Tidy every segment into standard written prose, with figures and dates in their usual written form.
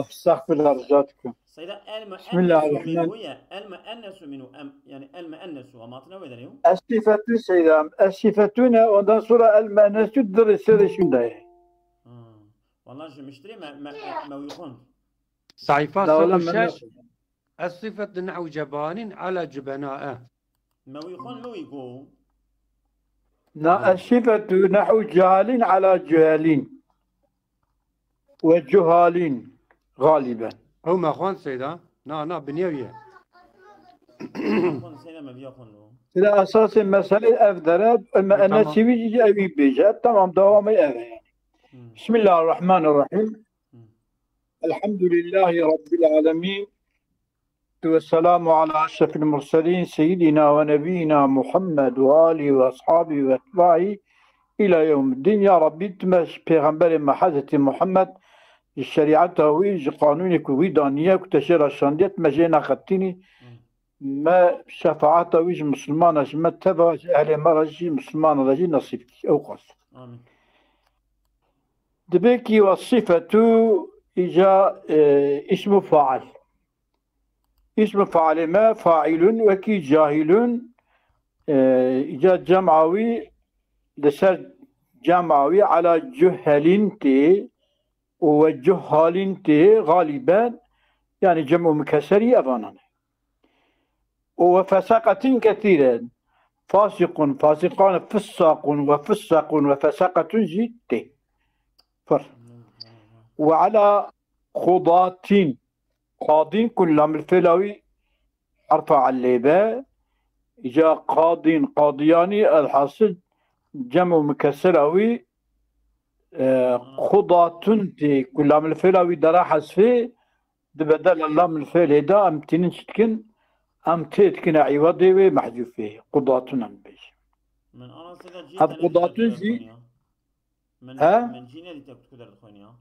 استغفر الله رجعتكم. سيدا بسم الله المؤنث الرحمن منه هي المؤنث منه يعني المؤنث وما تنوي اليوم الصفة سيدام الصفتون ودان صورة المأنس تدرس شو ده. والله جو مشتري ما ويخون صحيفة لا ولا 106 الصفة نحو جبان على جبناء ما ويخون ما ويقو الصفة نحو جهال على جهالين وجهالين غالبا. هم أخوان سيدا نا بنيوية سيدا ما بيخون له على أساس المسألة أفضل المأنس يجي أبي بيجا تمام دوام يعني. بسم الله الرحمن الرحيم. الحمد لله رب العالمين والسلام على أشرف المرسلين سيدنا ونبينا محمد وآله وأصحابه وأتباعه إلى يوم الدين. يا ربي تمش پیغمبر محمد محمد الشريعة ويج قانونك ويدانية وتشير الشانديت مجينا خطيني ما شفاعة ويج مسلمان ما تبع أهل مرجي مسلمان رجي نصيبك أو قص آمين. دبيكي والصفة إجا اسم فاعل. اسم فاعل ما فاعل وكي جاهل إجا جمعوي لسر جمعوي على جهل تي وجهال تي غالبا يعني جمع مكسري أظنا وفسقة كثيرا فاسقان فساق وفسق وفسقة جد وعلى خضات قاضين كلهم الفلاوي حرف عليبا جاء قاضياني الحاصل جمع مكسراوي خضات كلهم الفلاوي درا حسفي بدل الله من الفعل هدا امتنين شتكن امتيتكن عوضي محذوف فيه قضات بيش من انا سيدا جيت هاد قضات زي من جينا اللي تقدر تخونيا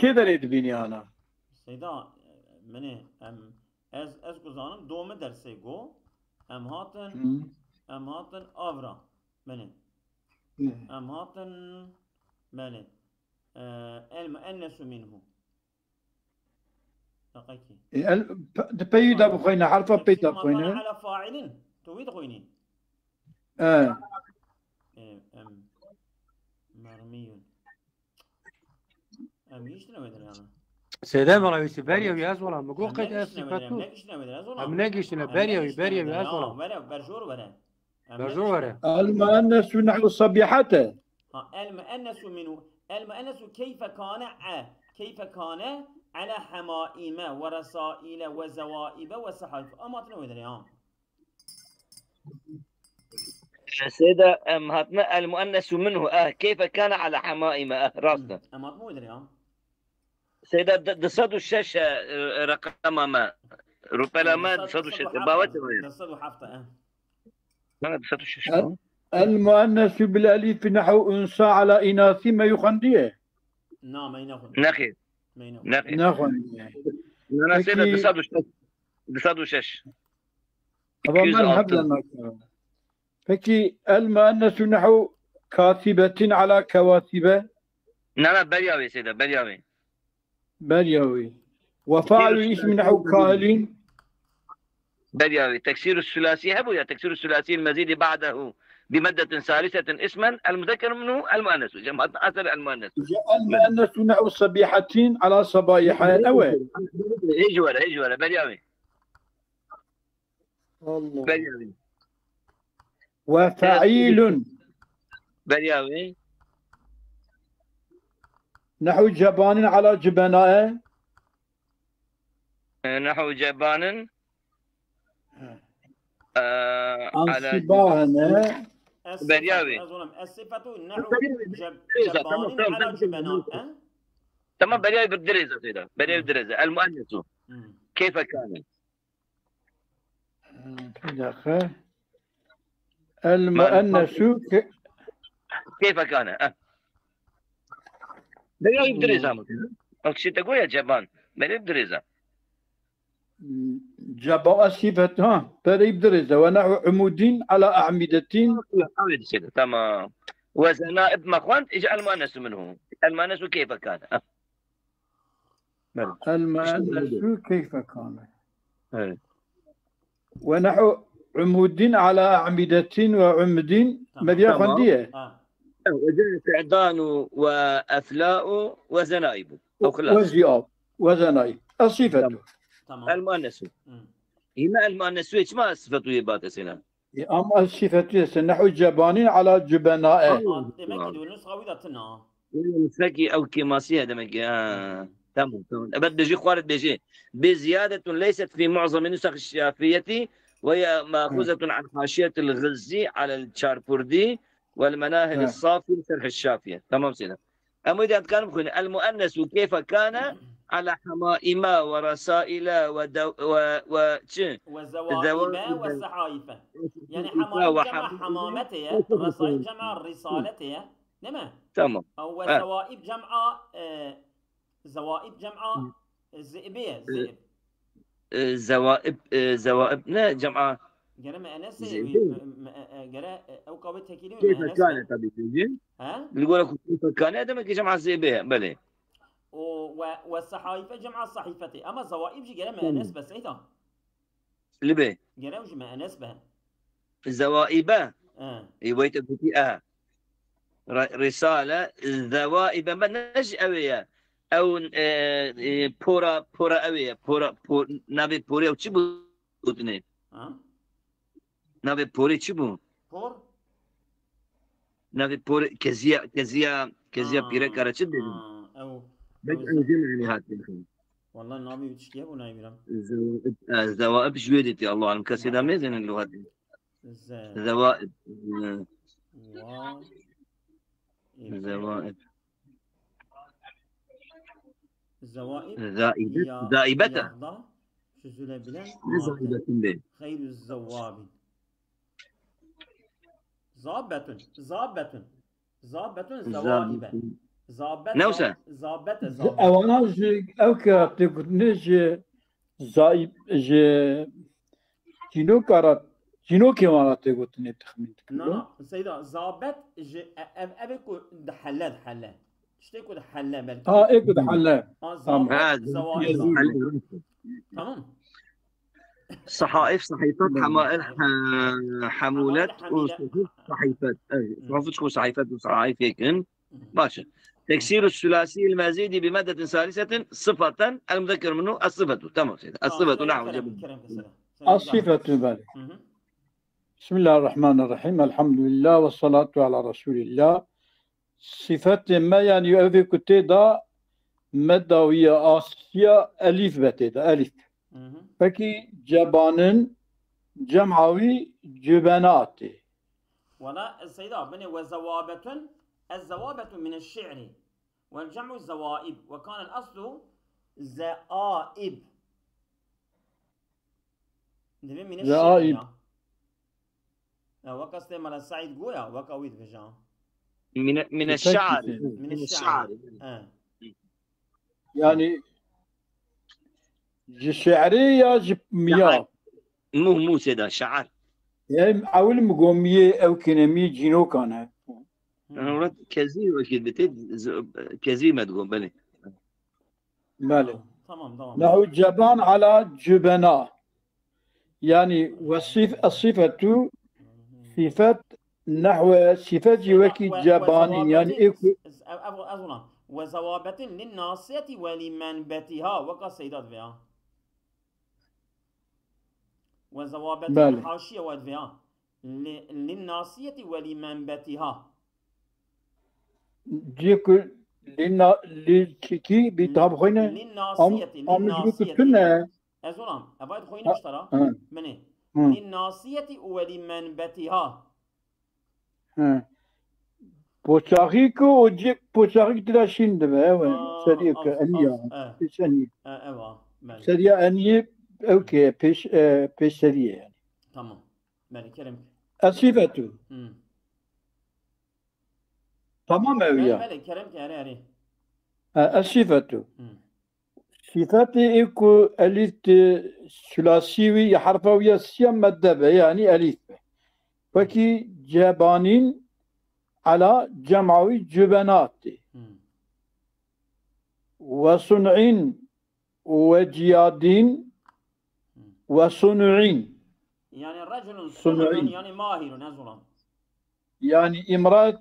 كذا بيني انا سيدا مني از گزانم دوم درسه گو ام هاتن آورا مني ام هاتن مني المؤنث منه دقيقي بيدا بخوينا حرفا بيدا بخوينا على فاعل تويد خويني مرمي يشتنا ودري انا سيدا مرة يسباريا وياز ولا مقول قيد أسفتو مناقشنا باريا وياز ولا برجور ولا المؤنث نحو الصبيحة المؤنث منه المؤنث كيف كان على حمائم ورسائل وزوائب وسحائف أما تنو ودري سيدة هاتنا المؤنث منه كيف كان على حمائم راسنا أما تنو ودري سيدة دصدوا الشاشة رقم ما ربما ما دصدوا الشاشة باوته دصدوا حفظة ما دصدوا الشاشة المؤنث بالالف نحو انثى على اناث ما يخنديه نعم ما ينخن نخي انا سيدة دصدوا الشاشة طبعا ما نحب لنا فكي المؤنث نحو كاتبة على كواثبة نعم برياوي سيدة برياوي وفاعل اسم نحو كاهل برياوي تكسير الثلاثي هبو يا تكسير الثلاثي المزيد بعده بمادة ثالثة اسما المذكر منه المؤنث جمعت أثر المؤنث المؤنث نحو صبيحتين على صبايح أوي هجورة برياوي برياوي وفعيل برياوي نحو جبان على جبناء نحو جبان على جبان برياوي الصفة نحو جبان على جبناء تمام برياوي بالدرجة سيدة برياوي بالدرجة المؤنث كيف كان المؤنث كيف كان برياوي بالدرجة أو شيء تقول يا جبان برياوي بالدرجة جباء صفة برياوي بالدرجة ونحو عمود على أعمدة تمام وزنائب مخوانت اجى المؤنث منه. المؤنث كيف كان؟ المؤنث كيف كان؟ ونحو عمود على أعمدة وعمد مذيا خندية. وجاء فعدان وأثلاء وزنائب أو خلاص. وزياب وزنائب الصفة. المؤنث. هنا المؤنث ما صفته يبات سنة. أما الصفة نحو جبانين على جبناء. مسكي أو كماسية دمك. تمام. أبد بيجي خوارد بيجي بزيادة ليست في معظم نسخ الشافية، وهي مأخوذة عن حاشية الغزي على الشاربوردي والمناهل الصافي شرح الشافية. تمام سيدنا. أما إذا كان بخون المؤنث كيف كان على حمائم ورسائل وزوائب والصحائف. يعني حمائم جمع حمامته، الرسائل جمع رسالته. نعم. تمام. أو زوائب جمع زوائب جمع الذئبية. زوائب لا جمع جرى مأنس جرى أو قوي تكيلي كيف كان طبيعي تيجي ها يقول لك كيف كان هذا ما جمع الذئبية بلى والصحائف جمع الصحيفة. أما زوائب جرى مأنس بس إيه لبه جرى وش مأنس به زوائب يبغى تقولي رسالة زوائب ما نجأوية أو بورا أوية بورا نبي بوري أو تشبو تنين نبي بوري تشبو بور نبي بوري كزيا بيرة كارا تشدي أو بس أنا جمع هات والله النبي بتشكيه ولا يبرم زوائب شويدتي الله أعلم كسيدا ميزن اللغات زوائب زائبة شزولة بلان زائبة خير الزواب زابة زوائب نوسة زابة أولا أو كتقولنيش زائب جينو كارات جينو كيوانا تقولني تخمين لا سيدا زابت أبيكو دحلا اشتكوا دحلا بلكي إيكو دحلا زابت زوائب تمام صحائف صحيفات حمائل حمولات صحيفات صحيفات تكون صحيفات وصحائف هيك ماشي. تكسير الثلاثي المزيد بمادة ثالثة صفة المذكر منه الصفة. تمام سيدي الصفة نحو الصفة بالي. بسم الله الرحمن الرحيم الحمد لله والصلاة على رسول الله. صفة ما يعني يؤذي كتيدا مدوية آسيا ألف بتيدا ألف فكي جبان جمعوي جبنات ولا السيدة بني وزوابة الزوابة من الشعر والجمع الزوائب وكان الأصل زائب من الشعر وقصد مال السعيد قويا وكويت بجان من الشعر يعني شعرية جبمية مو سيدا شعر يعني أول مقومية أو كنمية جينو كان أنا كزي أكيد بتد كزي ما تقول بلي تمام نحو جبان على جبنا يعني الصفة صفة نحو صفة جوكي جبان يعني إيكو أظن وزوابة للناصية ولمنبتها وكسيدات فيها وزوابة الحاشية وفيها للناصية ولمنبتها جيكو للكي بيتابخين للناصية أظن أبغى خوين اشترى مني للناصية ولمنبتها بوشاخيكو وجيك بوشاخيك تلاشين دبا سريك أنيا بيش أنيا سريع أنيا أوكي بيش سريع يعني تمام مالي كرم الصفة تمام أويا مالي كرم كاري الصفة صفاتي إيكو أليف ثلاثي حرفوية سيام مدبة يعني أليف فكي جبانين على جمع جبنات وصنع وجياد وصنع. يعني رجل صنع يعني ماهر نزلا. يعني امرأة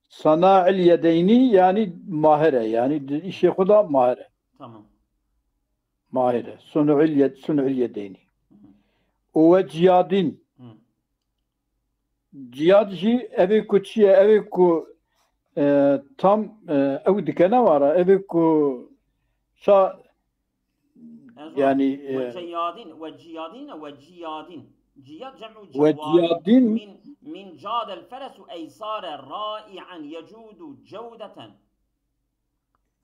صناع اليدين يعني ماهرة، يعني işi خدا ماهرة. تمام. ماهرة صنع اليدين. وجياد. جياد جي evi kuçiye evi ku tam ev dikene var evi ku يعني وجياد جياد جمع جواد وجياد من جاد الفرس أي صار رائعا يجود جودة.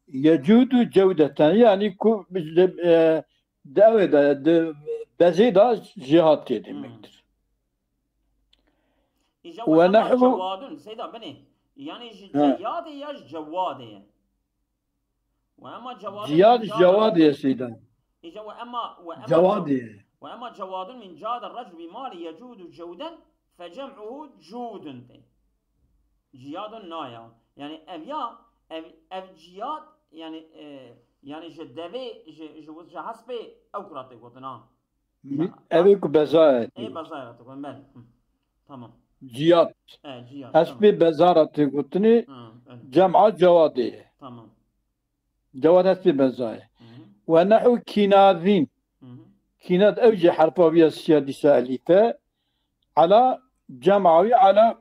يجود جودة يعني bezida cihat demektir. ونحو جواد سيدا بني يعني جياد يا جواد وأما جواد جواد يا سيدا وأما جواد من جاد الرجل بمال يجود جودا فجمعه جود. جياد نايا يعني أف جياد يعني جدبي جو حسبي أو كراتي قطنا أبيك بزايا إيه بزايا تقول بل تمام جياد حسبي بزارة قطني جمع جوادي تمام جواد حسبي بزايا. ونحو كناذين كناد أوجه حرفه السيادسة أليفة على جمعوي على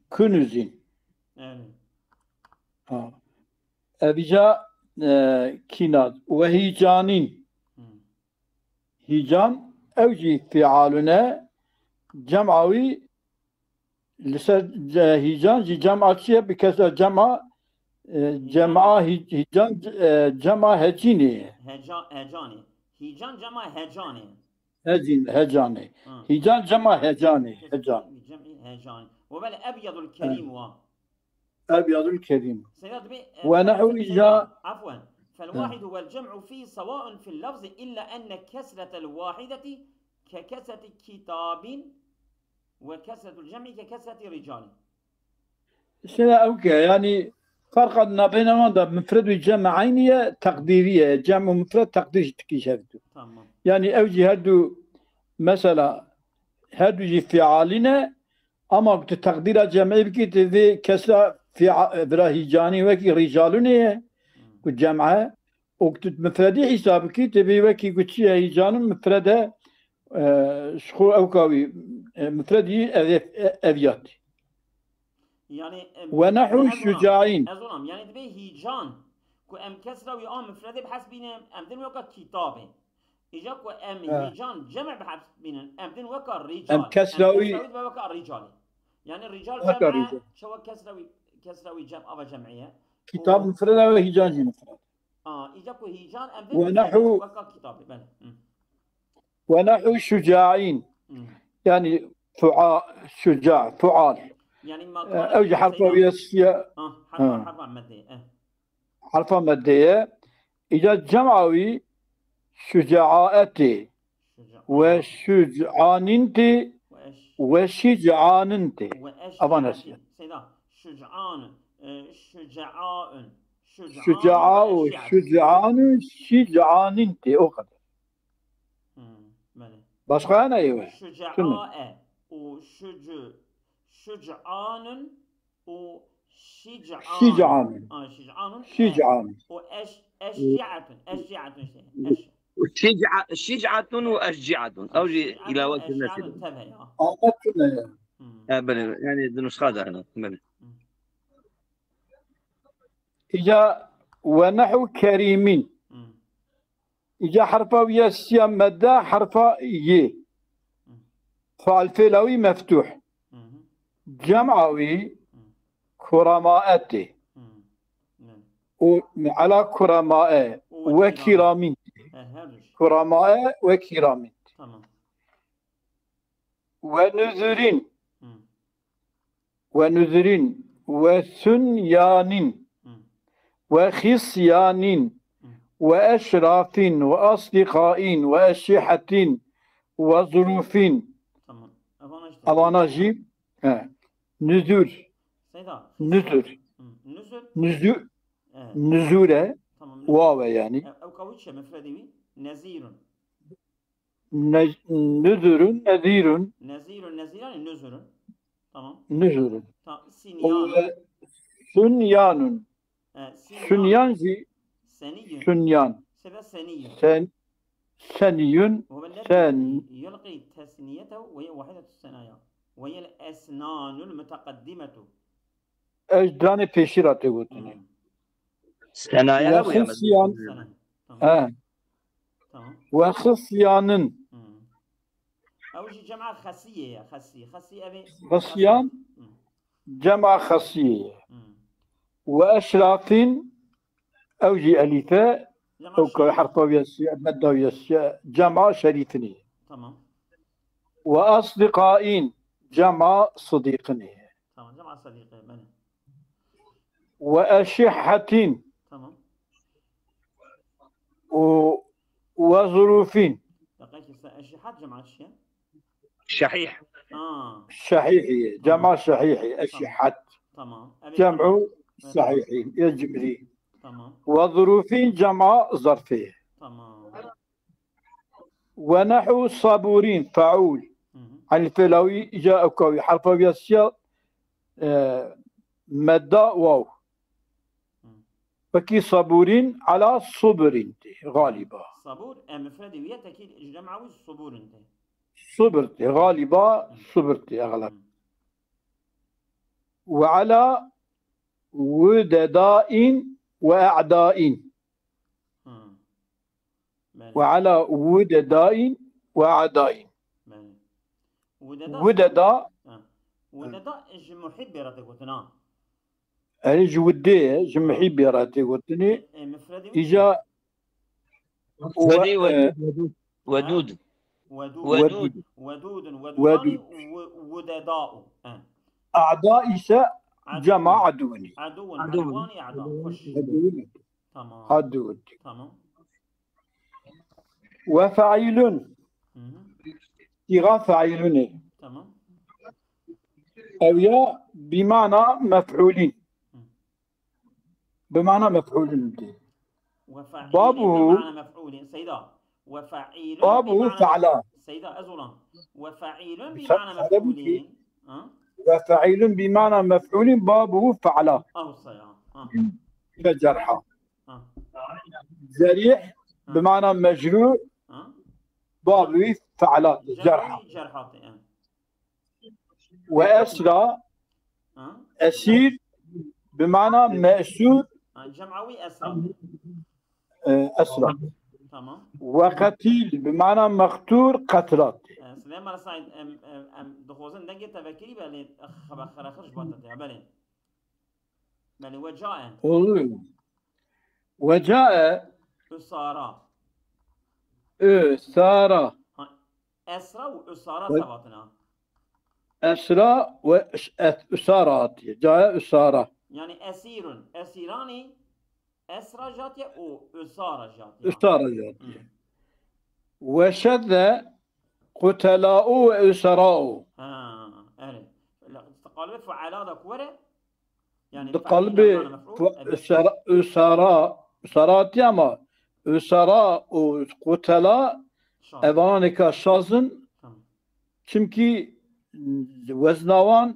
كنوزين. أبجا كناد وهيجانين هيجان أوجه فعالنا جمعوي لسه هيجان جمع شيء بكسر جمع هيجان جمع هجيني هجاني هيجان جمع هجاني هجاني هيجان جمع هجاني هجاني وبل أبيض الكريم أبيض الكريم ونحو جاء عفوا فالواحد والجمع فيه سواء في اللفظ إلا أن كسرة الواحدة ككسرة كتاب وكسرة الجمع ككسرة رجال. أوكي يعني فرقنا بينما مفرد وجمع عينية تقديرية جمع مفرد تقدير تكيشفته. يعني أوجي هدو مثلا هدو جي فعالنا أما تقدير جمعي بكي تذي كسرة في براهيجاني وكي رجالونية والجمعة وكتت مفردي حسابك تبي وكي قتشي هيجان مفردة شخو أوكاوي مفردي أبيات. يعني ونحو الشجاعين أظلم يعني تبي هيجان كو أم كسرة ويا مفردة بحسب بين أم دين وكا كتابة إجا كو أم هيجان جمع بحسب بين أم دين وكا رجال أم كسرة وكا رجال يعني الرجال جمع شو كسرة جمع أو جمعية كتاب مفردة وهيجان جي مفردة. إجا كو هيجان أم دين وكا كتابة بل. ونحو الشجاعين يعني شجاع فعال يعني ما أوجه حرف ويسيا حرف مادية حرف مادية إذا جمعوي شجاعاتي وشجعاننتي وشجعاننتي أبانا سيدا شجعان شجعاء شجعاء شجعان شجعاننتي أو قدر başka ne var? شجعاء وشجعان وشجعان شجعان وأشجعة شجعة وأشجعة أوجي إلى وجه الناس يعني النسخة هنا إجا ونحو كريمين إجا حرفا ويا مادة حرفا ي فالفيلوي مفتوح جمعوي كرماءتي وعلى كرماء وكرامين كرماء وكرامين ونذرين وثنيان وخصيان وأشراف وأصدقاء وأشحة وظروف أبانا جيب نزول سيدا نزول نزل نزول نزولة تمام واو يعني أو كويتش مفردي نزير نذر نذير نزير يعني نزر تمام نذر سنيان سنيان سنيان زي سني سنيان سيدا سني سني وهو الذي يلقي تسنيته وهي واحدة الثنايا وهي الأسنان المتقدمة أجدان بيشيرات يقولون ثنايا وخصيان وخصيان أوجي جمع خسية خسي أبي خصيان جمع خصية وأشراف أوجي أليفاء أو كحرف ويسيا مد ويسيا جمع شريفني تمام وأصدقائين جمع صديقني تمام جمع صديقي بني وأشحة تمام وظروفين دقيقة أشحات جمع الشيء شحيح شحيحي جمع شحيحي أشحة تمام جمع صحيحين يجبري تمام وظروفين جمع ظرفيه تمام ونحو صبورين فعول عن الفعلاوي جاء كوي حرف يسيا مدى واو فكي صبورين على صبر غالبا صبور مفردي ويا تكيد جمعوي الصبور انت صبرتي غالبا صبرتي اغلب وعلى ودداء واعداء وعلى ودداء واعداء ودداء ودداء ايش محب راتي قلتنا ايش ودي جمحي راتي قلتني اجا ودود ودود ودودان ودداء اعداء جمع عدوني عدواني اعداء خش تمام عدو تمام وفعيل تيغا فعيلني تمام أو يا بمعنى مفعولين بمعنى مفعولين وفعيل بابه بمعنى مفعولين سيدا وفعيل بابه فعلان سيدا أزولا وفعيل بمعنى مفعولين وفعيل بمعنى مفعول بابه فعلان صيام كجرحى جريح بمعنى مجروح بابه فعلان جرحى وأسرى أسير بمعنى مأسور جمعوي أسرى أسرى تمام وقتيل بمعنى مقتول قتلات سلام سعيد دخوزن دنجي تفكيري بالي خرخش بطتي بالي وجاء أسارة أسرى وأسارة ثبتنا أسرى وأسارات جاء أسارة يعني أسيراني أسرى جاتية وأسارة جاتية أسارة جاتية وشذ قتلاء وأسراء قلبي فعلا ذاك ورا يعني قلبي أسرات ياما أسراء وقتلاء أبانك شازن چمكي وزنوان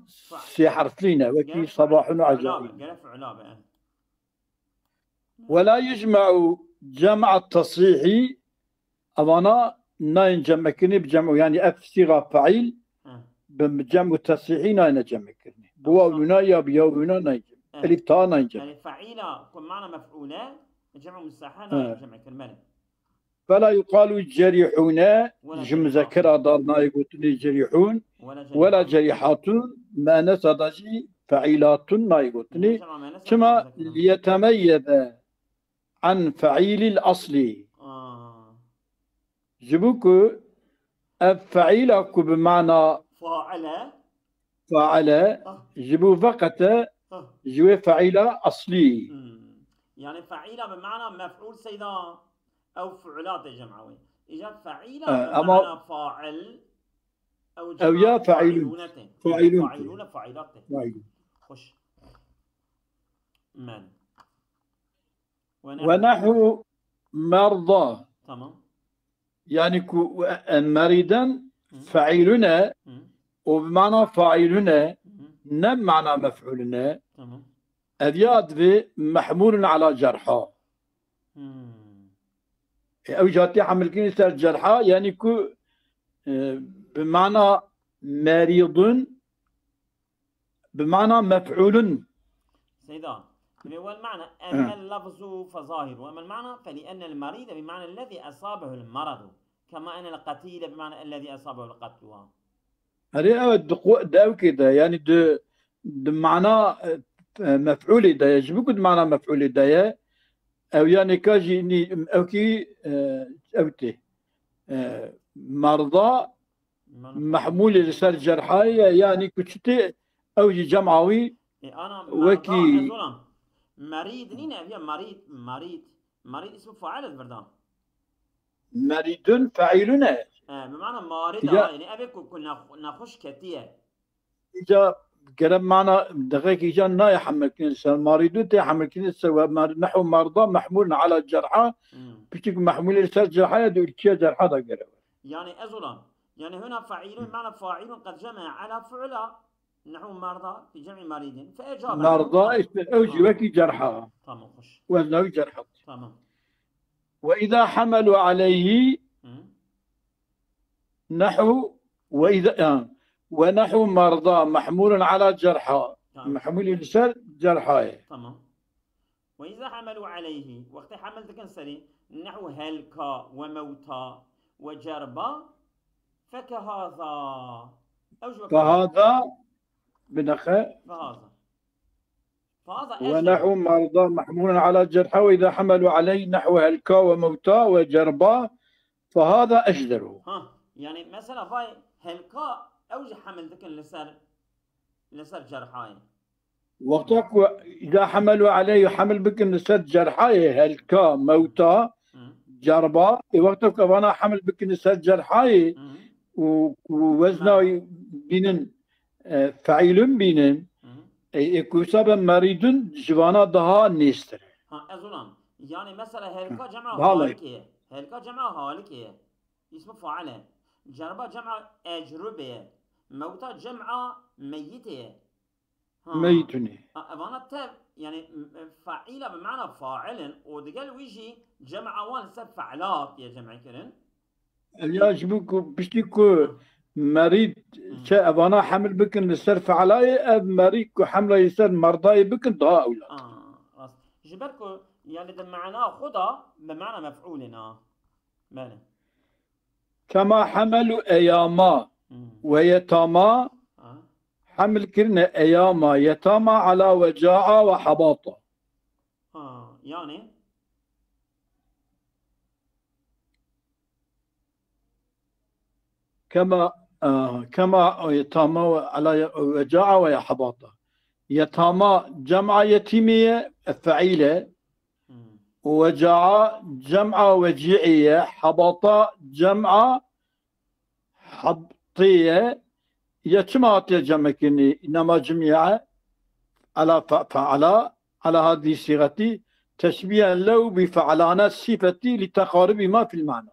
سي حرفين وكي صباح عجائب ولا يجمع جمع التصحيح أبانا ناين جمعكني بجمع يعني صيغة فعيل بجمع التصحيح ناين جمعكني بواونا يا بياونا ناين ألف تا ناين جمع يعني فعيلة كن معنى مفعولة جمع مستحى ناين جمعكني فلا يقال جريحون جم ذكر دارنا يقولون جريحون ولا جريحات ما نسدجي فعيلات يقولون كما ليتميز عن فعيل الأصلي جبوك فعيلك بمعنى فاعل جبو فقط جوا فعيلة أصلي يعني فعيلة بمعنى مفعول سيدا أو فعلات جمعوي إجا فعيلة بمعنى فاعل أو يا فاعلون فاعلون فاعلات خش من ونحو مرضى تمام يعني مريضا فاعلنا وبمعنى فاعلنا نم معنى مفعولنا تمام أذياد في محمول على جرحى أو جاتي حمل كنيسة جرحى يعني كو بمعنى مريض بمعنى مفعول سيدان هو المعنى أما اللفظ فظاهر وأما المعنى فلأن المريض بمعنى الذي أصابه المرض كما أن القتيل بمعنى الذي أصابه القتل هذه داو كده يعني د معنى مفعول ده يجب كد معنى مفعول ده أو يعني كاجي أو كي أوتي مرضى محمول لسر جرحى يعني كتشتي أو جمعوي أنا وكي مريض نين أبيا مريض اسمه فاعل البردان مريض فاعلون بمعنى مريض يعني أبي كنا نخش كتير إجا كلام معنى دقيق إجا نا يحمل كنسة مريض تحمل كنسة نحو مرضى محمول على الجرحى بتيجي محمول لسر جرحى يدور كي جرحى ده كلام يعني أزولا يعني هنا فاعلون معنى فاعل قد جمع على فعلا نحو مرضى في جمع مريض فأجاب مرضى أوجي وكي جرحى تمام خش وزنه جرحى تمام وإذا حملوا عليه نحو وإذا ونحو مرضى محمول على جرحى محمول لسر جرحى تمام وإذا حملوا عليه وقت حمل تكنسري نحو هلكا وموتى وجربا فكهذا فهذا بنخ فهذا ونحو مرضى محمول على جرحى وإذا حملوا عليه نحو هلكا وموتى وجربا فهذا أجدر يعني مثلا فاي هلكا أوجه حمل ذكر لسر جرحاي وقتك إذا حملوا عليه حمل بكن لسر جرحاي هلكا موتى جربا وقتك أنا حمل بكن لسر جرحاي ووزنه بينن فعيل بينن يكوسب مريض جوانا دها نيستر أزولان يعني مثلا هلكا جمع هالكية هلكا جمع هالكية اسمه فاعله جربا جمع أجربة موتى جمع ميتة ميتني أنا تاب يعني فاعلة بمعنى فاعل ودقال ويجي جمع وان سب فعلات يا جمع كرن يجبك بشتيكو مريض شاء أبانا حمل بكن لسر فعلاي أب مريض حمله يسر مرضاي بكن ضاء أولاد جبركو يعني ده معناه خدا بمعنى مفعولنا ماله كما حملوا أياما ويتاما حمل كرنا أياما يتاما على وجاعة وحباطة يعني كما يتاما على وجاعة وحباطة يتاما جمع يتيمية فعيلة وجاعة جمع وجيعية حباطة جمع حبطية يتمات جمعكني إنما جميعا على فعلا على هذه الصيغة تشبيها له بفعلان الصفة لتقارب ما في المعنى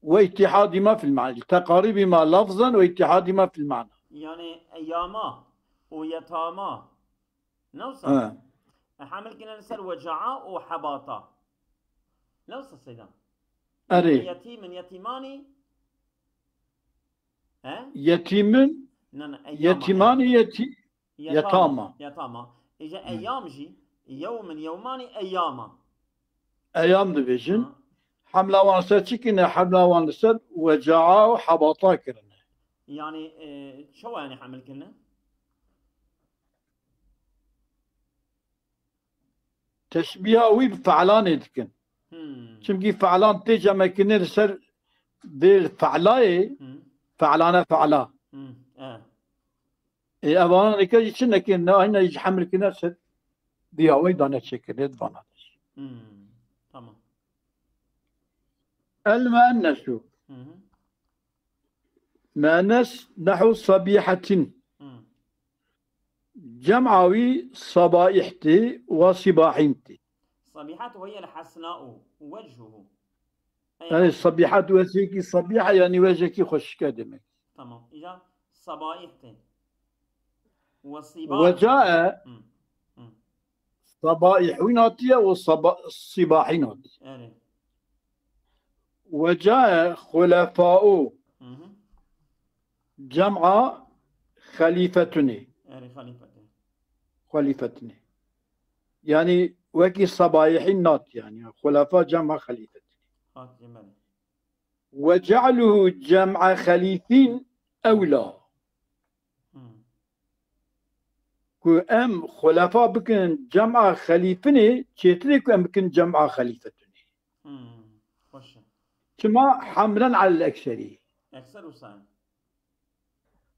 واتحاد ما في المعنى لتقارب ما لفظا واتحاد ما في المعنى يعني أياما ويتاما نوصل حامل كنا نسأل وجعاء وحباطة نوصل سيدان أري يتيمان يتيمان يتاما إجا أيام جي يومان أياما أيام دبيجن حملة وان ساتشكنا حملة وان سد وجعاء وحباطة كرنا يعني شو يعني حمل كنا تشبيه وي بفعلان يتكن شمكي فعلان تيجا ما كنا نسر بالفعلاي فعلانة فعلا أبانا نكاجي شنا كنا هنا يجي حمل كنا سد ديها ويدانا شكل يدفعنا تمام المؤنث مأنس نحو صبيحة جمعوي صبائحتي وصباحنتي. صبيحات وهي الحسناء وجهه. يعني الصبيحات وجهك صبيحة يعني وجهك خوش كدمك. تمام. إجا صبائحتي وصباح. وجاء صبائح ناطية والصباح ناطية. وجاء خلفاء جمع خليفتني. خليفتني يعني وكي صبايح الناط يعني خلفاء جمع خليفتني. وجعله جمع خليفين أولى. كو أم خلفاء بكن جمع خليفني تشترك أم بكن جمع خليفتني. كما حملا على الأكثرية. أكثر وصان.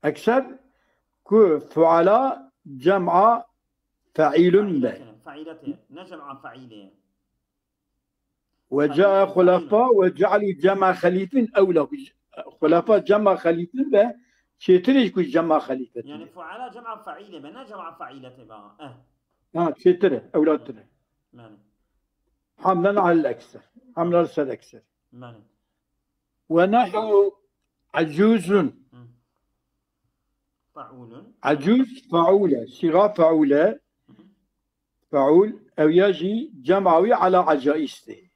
أكثر كو فعلاء جمع فعيل به. فعيلته نجمع فعيله. وجاء خلفاء وجعلوا جمع خليفين أولى. خلفاء جمع خليفين به تشترك كو جمع خليفتني. يعني فعلاء جمع فعيله بنا جمع فعيلته بقى. تشترك أولادنا. حملا على الأكثر. حملا على الأكثر. ونحو عجوز فعول. عجوز فعولة صيغة فعولة فعول أو يجي جمعوي على عجائزته.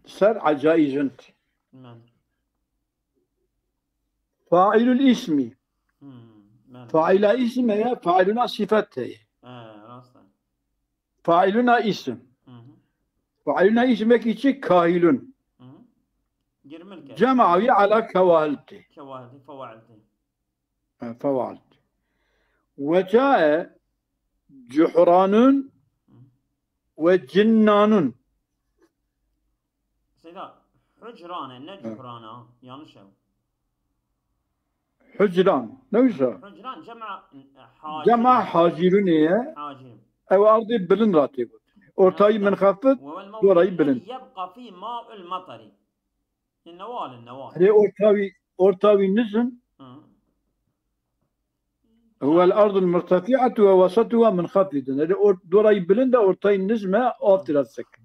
صار عجائز انت. فاعل الاسم. فاعل اسم هي فاعلنا صفته. فاعلنا اسم. فاعلنا اسم كيشي كاهل. جمعوي على كوالته. فوالته. وجاء جحران وجنان. سيدا حجران نه جحران yanlış o. حجران نوشا. حجران جمع حاجرون هي. أو أرضي بلن راتي. أرتاي منخفض ورأي بلن. يبقى في ماء المطر. النوال. هذه أرتاوي نزن. هو الأرض المرتفعة ووسطها منخفض. هذا ورأي بلن ده أرتاي نزمة أفضل السكن.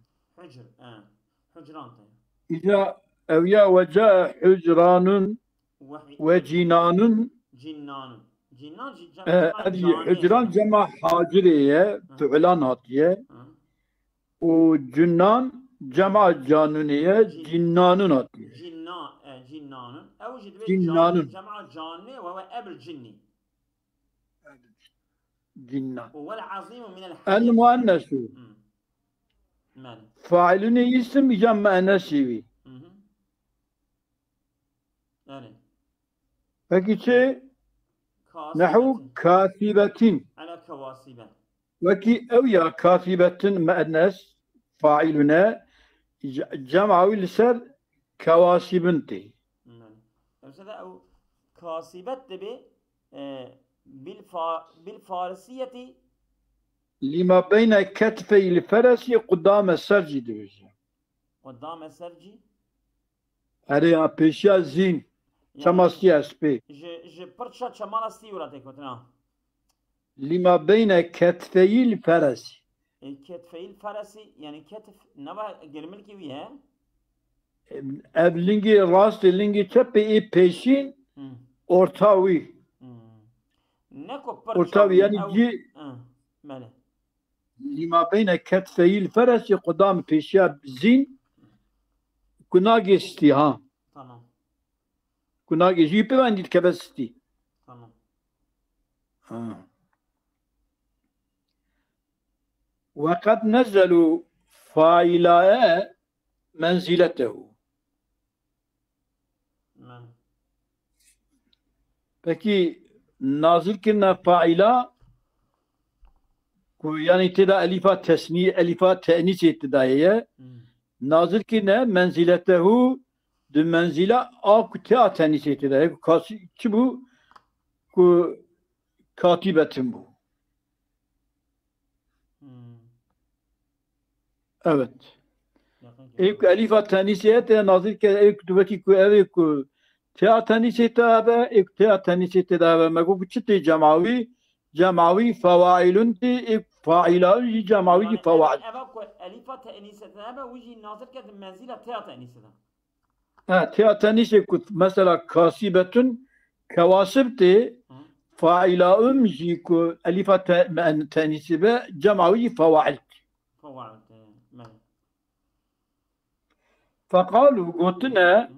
حجران. إذا أو يا وجاء حجران وجنان. جنان حجران جمع حاجرية فعلان هاتية. وجنان جمع جانونية جنان هاتية. جنان أوجد جنان جمع جاني وهو أب الجني. جنان هو العظيم من الحياة. المؤنث فاعلني اسم جمع نسوي. فكي نحو كاثبة على كواسبة. وكي أو يا كاثبة مؤنث فاعلنا جمع لسر كواسبنتي. أو كاسبة تبي بالفارسية لما بين كتفي الفرس قدام السرج دوجه. قدام السرج هذه بيشا زين شماسي اسبي. ج برشا شمالستي وراتيكوتنا. لما بين كتفي الفرس. كتفي الفرس يعني كتف نبا جرملكي وياه. ابلينجي راست لينجي تبي بيشين اورتاوي. نكو اورتاوي يعني جي ماله. لما بين كتفي الفرس قدام بيشا زين كناجي استي ها. تمام. كناجي جيبه عندي كبستي. تمام. وقد نزلوا فاعلاء منزلته. فكي نازل كنا فاعلاء يعني تدا ألفات تسنية ألفات تأنيث ابتدائية. نازل كنا منزلته بمنزلة أكتة تأنيث ابتدائية كاتبو كاتبة بو. Evet. İlk Elif Tanisiye de nazil ke ilk tubaki ku evi ku تأتني تابع تأتني تابع ما قلت شتي جمعوي فواعل تي فاعلان جمعوي فواعل ألفة تأنيسة تابع ويجي ناظر كده منزلة تأنيسة تأتني كنت مثلا كاسبة كواسبتي فاعل جيكو ألفة تأنيسة جمعوي فواعل فقالوا قلتنا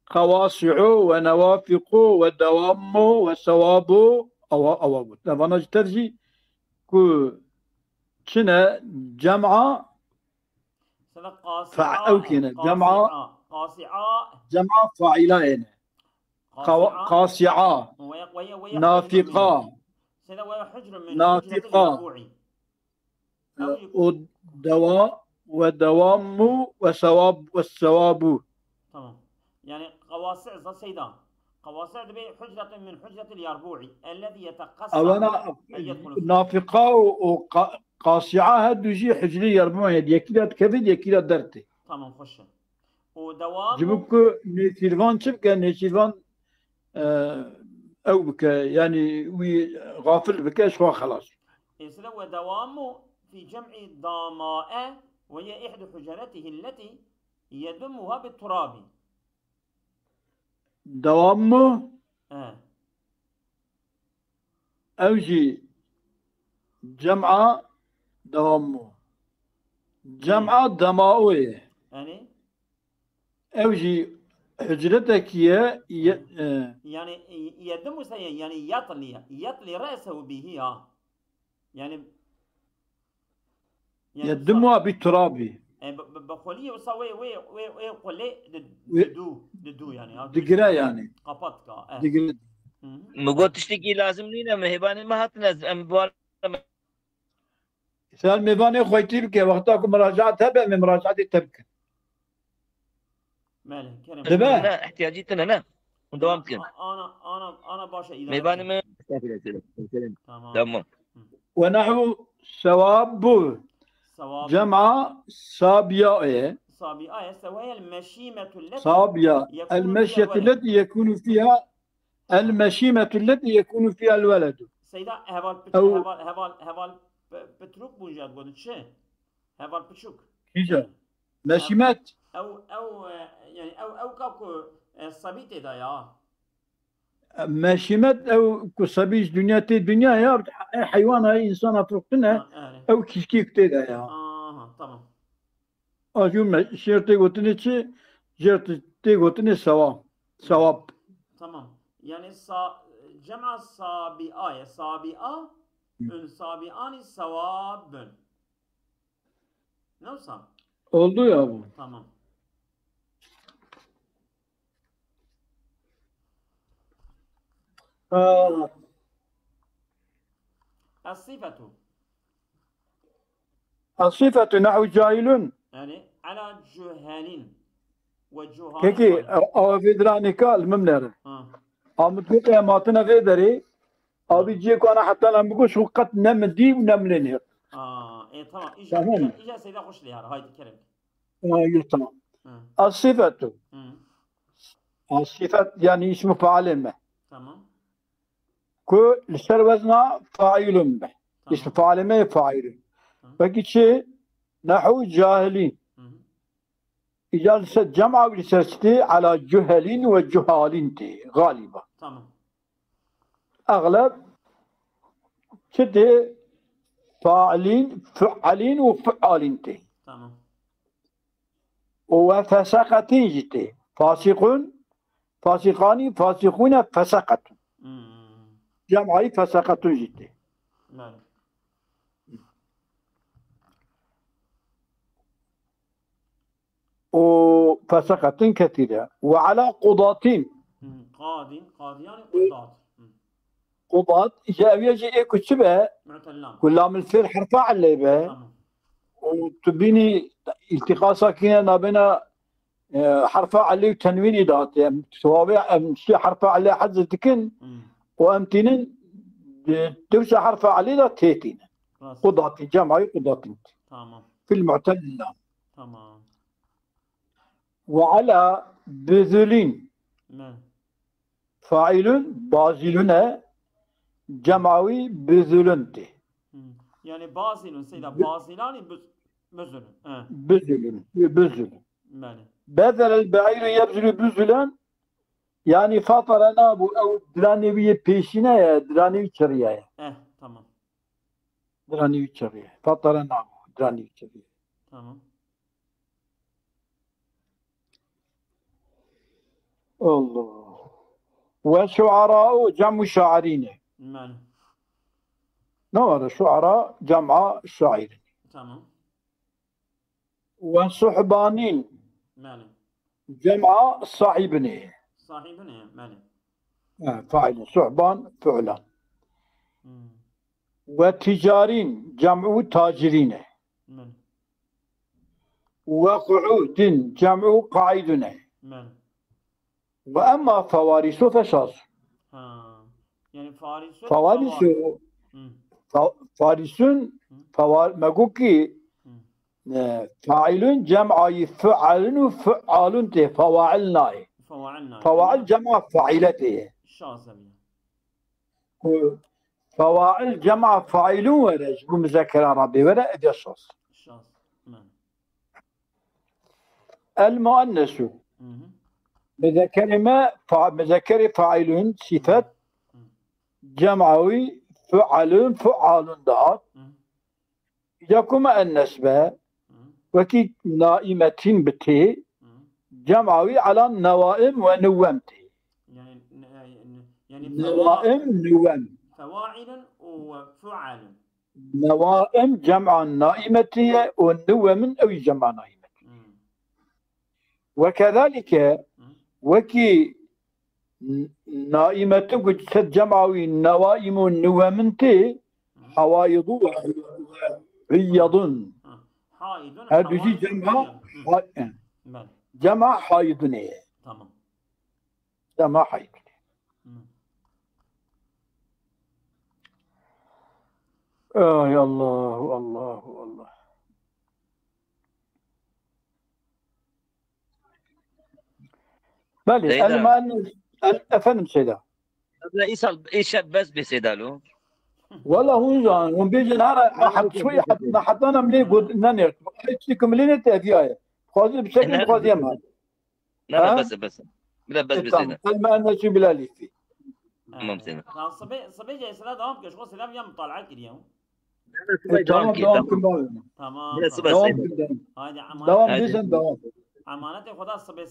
قواصع ونوافق ودوام وثواب أو طبعا ترجي كو شنا جمع أو كنا جمع فاعلين قاصعة نافقة ودوام والثواب تمام. يعني قواصع سيدان قواصع دبي حجرة من حجرة اليربوعي الذي يتقصى أولا نافقة وقاصعة هادو جي حجري يربوعي يكيلا كبد يكيلا درتي تمام خش ودوام جبوك نيتيرفان شبكة نيتيرفان أو بك يعني غافل بك شو خلاص يسلو ودوام في جمع ضماء وهي إحدى حجراته التي يدمها بالتراب دوامه أوجي جمعة دوامه جمعة دماؤية يعني أوجي حجرتك يعني يدم يعني يطلي رأسه به يعني يدمها بالتراب بخولي وصوي وي قولي ددو يعني دقرا يعني قبطك دقرا مقول تشتكي لازم لينا مهبان ما هتنزل مبار سال ميباني خويتي بك وقتاكم مراجعة تبع من مراجعة تبكي ماله كريم لا احتياجيتنا لا ودوامتك انا باشا اذا ميبان ما تمام ونحو ثواب جمع صابية وهي المشيمة التي صابية المشية التي يكون فيها المشيمة التي يكون فيها الولد سيدا هبال بتروك بوجاد قلت شيء هبال بتشوك كيجا مشيمات او يعني او كاكو صبيتي دا يا مشيمات او كصبيش دنيا يا حيوان هاي انسان افرقنا او كيشكيك تيدا يا تمام اجو شيرتي قلتني شي جرتي قلتني ثواب تمام يعني جمع صابئة صابئان ثواب نوصل oldu ya bu. Tamam. الصفة نحو جاهل يعني على جهال وجهال كيكي او في درانيكا الممنر امتلك يا ماتنا في دري ابي جيكو انا حتى انا بقول شو قد نمدي ونملني ايه طبعا اجا سيدا خش لي هاي الكلام تمام الصفة يعني اسم فاعل به تمام كل شر وزنا فاعل به اسم فاعل به فاعل بقي شيء نحو جاهلين إجازة جمع ورسالتي على جهل وجهال غالبا تمام أغلب شتي فاعلين وفعالين تمام وفسقتين جتي فاسقان فاسقون فسقت جمعي فسقت جتي نعم وفسقت كثيرة وعلى قضاتين قاضيان قضاة جاء يجي كتبه كلام الفيل حرفا على به وتبيني التقاء ساكنة نابنا حرفا عليه وتنوين ذات يعني توابع شيء حرفا عليه حز تكن وامتنين توسع حرفا عليه ذات تيتين قضاة جمعي قضاة تمام في المعتل لا تمام وعلى بذلين فاعل بازلون جمعوي بذلنتي يعني بازل سيدا بازلان بذل بذل بذل البعير يبذل بذلا يعني فطر نابو او درانيوية بيشينا يا درانيوية شريعة تمام درانيوية شريعة فطر نابو درانيوية شريعة تمام الله وشعراء جمع شاعرين نور شعراء جمع شاعر تمام وصحبانين جمع صاحبني فاعل صحبان فعلا وتجارين جمع تاجرين وقعود جمع قاعدين وأما فوارس فشاذ يعني فارس مقوكي فاعل جمع فعل وفعال ته فواعلنا فواعل جمع فاعلته فواعل جمع فاعل ورج بمذكر عربي ولا ادي الشخص المؤنث مذكر فاعل صفة جمعوي فعل دار يقوم النسبة وكي نائمة بته جمعوي على النوائم ونومته يعني نوائم نوم فواعل وفعل نوائم جمع نائمة والنوم أو جمع نائمة وكذلك وكي نائمة قد جمعوي النوائم والنومنتي حوائض وحيض هذا جمع حائضني تمام جمع حائض يا الله الله الله بلى المؤنث أفهم سيدا لا إيش بس بسيدالو والله هو زان وبيجي نهار حط شوي حطنا ملي قد ننير حيتكم لين تأذيه خذ بشكل خذ يمها لا بس لا بس بسيدا المؤنث بلا ليفي ممتاز صبي جاي سلا دوام كش خو سلام يوم طالع كريم تمام تمام دوام بيزن دوام امانه خدا صبي